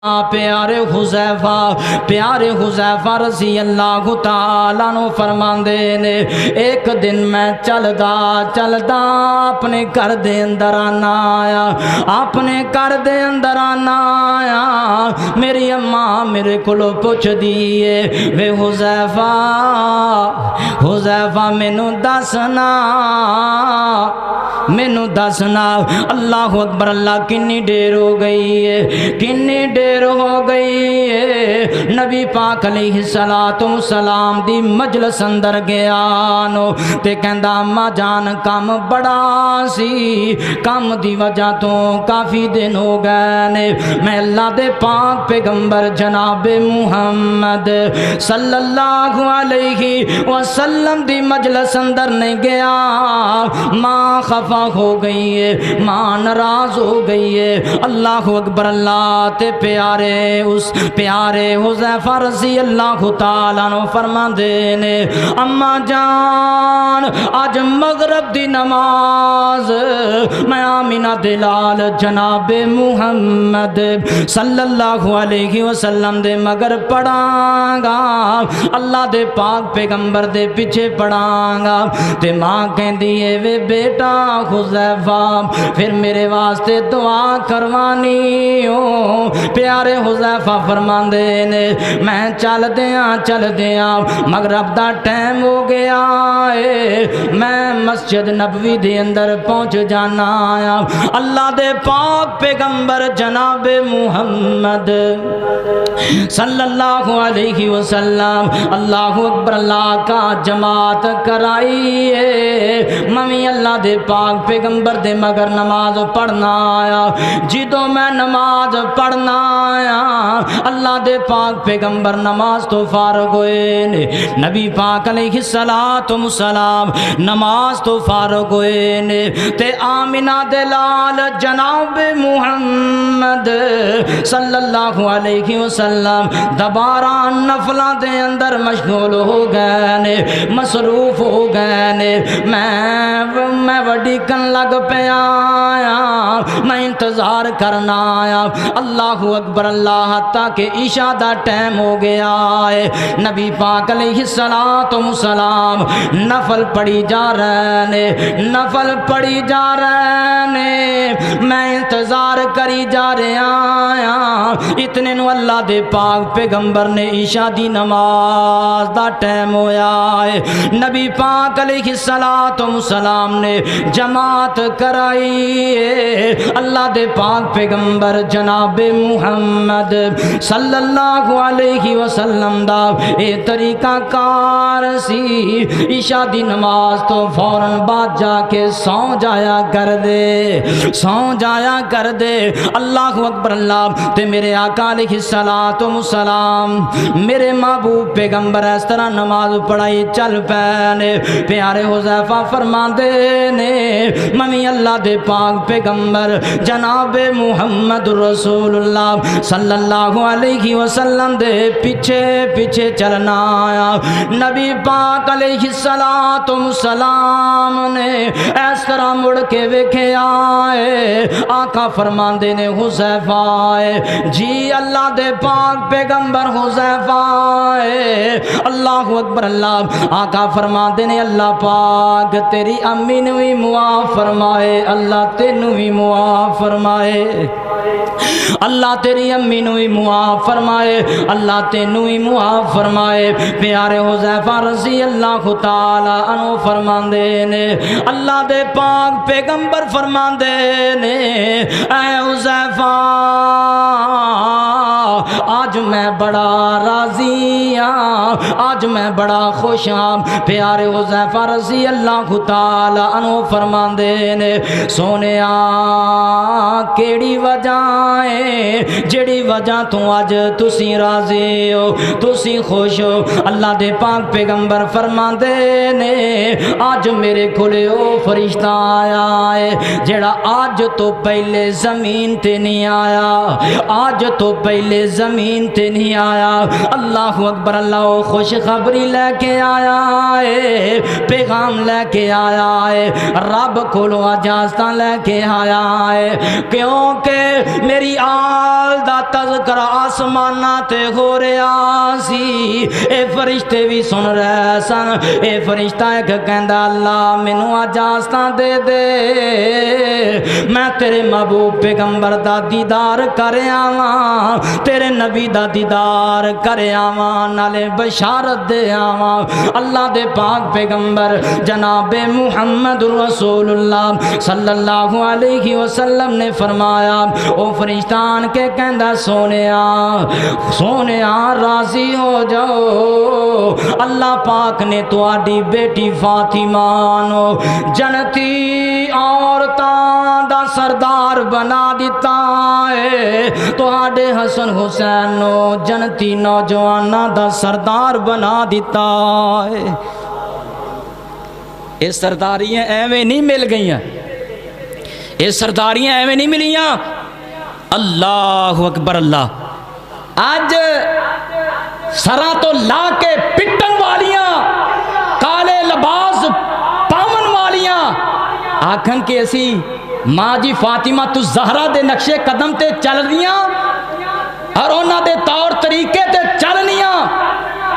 پیارے حذیفہ رضی اللہ تعالیٰ عنہ فرماندے نے ایک دن میں چلدا اپنے گھر دے اندر آیا میری اماں میرے کولوں پوچھ دیے وے حذیفہ مینوں دسنا اللہ اکبر اللہ کنی دیر ہو گئی ہے نبی پاک علیہ السلام دی مجلس اندر گیا نو تے کہندا اما جان کم بڑا سی کم دی وجہ تو کافی دن ہو گئے نے میں اللہ دے پاک پیغمبر جناب محمد صلی اللہ علیہ وسلم دی مجلس اندر نہیں گیا ماں خفا ہو گئی ہے ماں ناراض ہو گئی ہے اللہ اکبر اللہ تے پیارے حذیفہ رضی اللہ تعالیٰ عنہ فرماندے نے اما جان آج مغرب دی نماز میں آمینہ دلال جناب محمد صلی اللہ علیہ وسلم دے مگر پڑھاں گا اللہ دے پاک پیغمبر دے پیچھے پڑھاں گا تے ماں کہندی ہے وے بیٹا حذیفہ پھر میرے واسطے دعا کروانی ہو پیارے حذیفہ فرماندے نے میں چل دیاں مغرب دا ٹائم ہو گیا ہے میں مسجد نبوی دے اندر پہنچ جانا اللہ دے پاک پیغمبر جناب محمد صلی اللہ علیہ وسلم اللہ اکبر اللہ کا جماعت کرائی ہے ممی اللہ دے پاک پیغمبر دے مگر نماز پڑھنا آیا جدوں میں نماز پڑھنا آیا اللہ دے پاک پیغمبر نماز تو فارغ ہوئے نے نبی پاک علیہ السلام نماز تو فارغ ہوئے نے تے آمینہ دلال جناب محمد صلی اللہ علیہ وسلم دوبارہ نفلہ دے اندر مشغول ہو گئے نے مصروف ہو گئے نے میں وڈی کن لگ پیا میں انتظار کرنا آیا اللہ اکبر اللہ حتیٰ کہ عشاء دا ٹائم ہو گیا ہے نبی پاک علیہ السلام نفل پڑھی جا رہے نے میں انتظار کری جا رہا اتنے نو اللہ دے پاک پیغمبر نے عشاء دی نماز دا ٹائم ہویا ہے نبی پاک علیہ السلام نے جماعت کرائی ہے اللہ دے پاک پیغمبر جناب محمد صلی اللہ علیہ وسلم دا اے طریقہ کار سی عشاء دی نماز تو فوراً بعد جا کے سو جایا کر دے اللہ اکبر اللہ تے میرے آقا علیہ السلام میرے محبوب پیغمبر اس طرح نماز پڑھائی چل پینے پیارے حذیفہ فرماندے نے ممی اللہ دے پاک پیغمبر جناب محمد رسول اللہ صلی اللہ علیہ وسلم دے پیچھے چلنا آیا نبی پاک علیہ السلام نے اس طرح مڑ کے ویکھے آئے آقا فرماندے نے حذیفہ جی اللہ دے پاک پیغمبر حذیفہ اللہ اکبر اللہ آقا فرماندے نے اللہ پاک تیری امی نو بھی معاف فرمائے اللہ تینوں بھی معاف فرمائے اللہ تیری امی نو بھی معاف فرمائے اللہ تینوں بھی معاف فرمائے پیارے حذیفہ رضی اللہ تعالی عنہ فرماندے نے اللہ دے پاک پیغمبر فرماندے نے اے حذیفہ آج میں بڑا راضی ہاں آج میں بڑا خوش ہاں پیارے حذیفہ رضی اللہ تعالی عنہ فرماندے نے سونیا کیڑی وجہ ہے جڑی وجہ تو آج تسی راضی ہو تسی خوش ہو اللہ دے پاک پیغمبر فرماندے نے آج میرے کھلے او فرشتہ آیا ہے جڑا آج تو پہلے زمین تے نہیں آیا آج تو پہلے زمین زمین تے نہیں آیا، اللہ اکبر، اللہ خوشخبری لے کے آیا ہے، پیغام لے کے آیا ہے، رب کولو اجازتاں لے کے آیا ہے، کیونکہ میری آل دا تذکرہ آسماناں تے ہو رہا سی، اے فرشتے بھی سن رہے سن۔ اے فرشتہ ایک کہندا اللہ مینوں اجازتاں دے دے، میں تیرے محبوب پیغمبر دا دیدار کر آواں، تیرے نبی دا دیدار کر آواں، نالے بشارت دے آواں۔ اللہ دے پاک پیغمبر جناب محمد رسول اللہ صلی اللہ علیہ وسلم نے فرمایا، او فرشتان کے کہندا سونیا سونیا راضی ہو جاؤ، اللہ پاک نے تواڈی بیٹی فاطمہ نو جنتی عورتاں دا سردار بنا دیتا ہے، تواڈے حسن حسین نو جنتی نوجواناں دا سردار بنا دیتا ہے۔ یہ سرداریاں ایویں نہیں مل گئیاں، یہ سرداریاں ایویں نہیں ملیاں۔ اللہ اکبر، اللہ آج سراں تو لا کے پٹن والیاں، کالے لباس پاون والیاں آکھن کے اسی ماں جی فاطمہ تو زہرا دے نقشے قدم تے چل دیاں اور انہاں دے طور طریقے تے چلنیاں،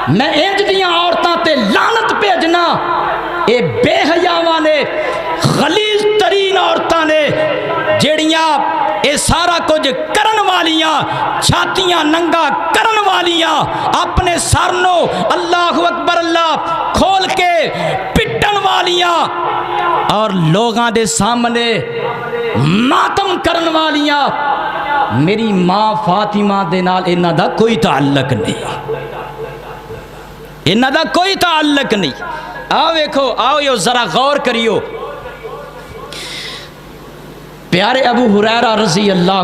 میں انج دیاں عورتاں تے لعنت بھیجنا۔ اے بے حیاواں نے، غلیظ ترین عورتاں نے جیڑیاں اے سارا کچھ کرن والیاں، چھاتیاں ننگا کرن والیاں، اپنے سر نو اللہ اکبر اللہ کھول کے پٹن والیاں اور لوگاں دے سامنے ماتم کرن والیاں، میری ماں فاطمہ دے نال انہاں دا کوئی تعلق نہیں، انہاں دا کوئی تعلق نہیں۔ آؤ ویکھو، آؤ یو ذرا غور کریو، پیارے ابو ہریرہ رضی اللہ